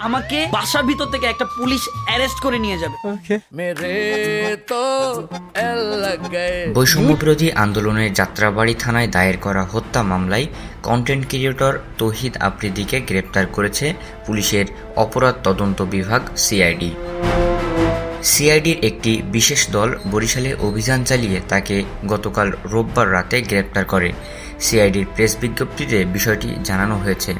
আমাকে বাসার ভিতর থেকে একটা পুলিশ অ্যারেস্ট করে নিয়ে যাবে। বৈষম্য বিরোধী আন্দোলনের যাত্রাবাড়ি থানায় দায়ের করা হত্যা মামলায় কন্টেন্ট ক্রিয়েটর তৌহিদ আফ্রিদিকে গ্রেপ্তার করেছে পুলিশের অপরাধ তদন্ত বিভাগ সিআইডি। সিআইডির একটি বিশেষ দল বরিশালে অভিযান চালিয়ে তাকে গতকাল রোববার রাতে গ্রেপ্তার করে। সিআইডির প্রেস বিজ্ঞপ্তিতে বিষয়টি জানানো হয়েছে।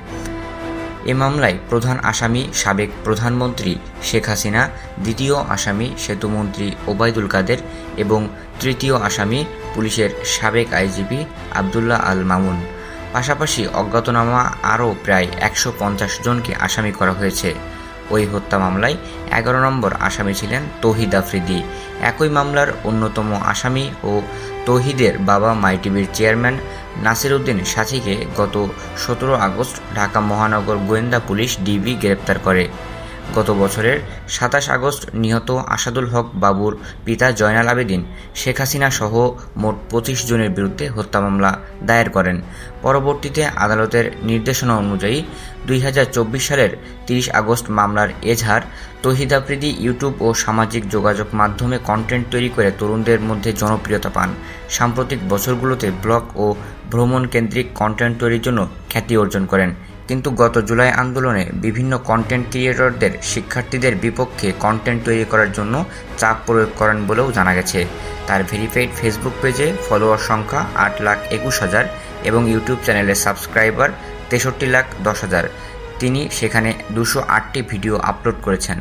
এ মামলায় প্রধান আসামি সাবেক প্রধানমন্ত্রী শেখ হাসিনা, দ্বিতীয় আসামি সেতুমন্ত্রী ওবায়দুল কাদের এবং তৃতীয় আসামি পুলিশের সাবেক আইজিপি আবদুল্লাহ আল মামুন। পাশাপাশি অজ্ঞাতনামা আরও প্রায় ১৫০ জনকে আসামি করা হয়েছে। ওই হত্যা মামলায় ১১ নম্বর আসামি ছিলেন তৌহিদ আফ্রিদি। একই মামলার অন্যতম আসামি ও তৌহিদের বাবা মাই টিভির চেয়ারম্যান নাসির উদ্দিন সাথীকে গত ১৭ আগস্ট ঢাকা মহানগর গোয়েন্দা পুলিশ ডিবি গ্রেপ্তার করে। গত বছরের ২৭ আগস্ট নিহত আসাদুল হক বাবুর পিতা জয়নাল আবেদিন শেখ হাসিনা সহ মোট ২৫ জনের বিরুদ্ধে হত্যা মামলা দায়ের করেন। পরবর্তীতে আদালতের নির্দেশনা অনুযায়ী ২০২৪ সালের ৩০ আগস্ট মামলার এজাহার তৌহিদ আফ্রিদি ইউটিউব ও সামাজিক যোগাযোগ মাধ্যমে কন্টেন্ট তৈরি করে তরুণদের মধ্যে জনপ্রিয়তা পান। সাম্প্রতিক বছরগুলোতে ব্লগ ও ভ্রমণ কেন্দ্রিক কন্টেন্ট তৈরির জন্য খ্যাতি অর্জন করেন। কিন্তু গত জুলাই আন্দোলনে বিভিন্ন কন্টেন্ট ক্রিয়েটরদের শিক্ষার্থীদের বিপক্ষে কন্টেন্ট তৈরি করার জন্য চাপ প্রয়োগ করেন বলেও জানা গেছে। তার ভেরিফাইড ফেসবুক পেজে ফলোয়ার সংখ্যা ৮,২১,০০০ এবং ইউটিউব চ্যানেলে সাবস্ক্রাইবার ৬৩,১০,০০০। তিনি সেখানে ২০৮টি ভিডিও আপলোড করেছেন।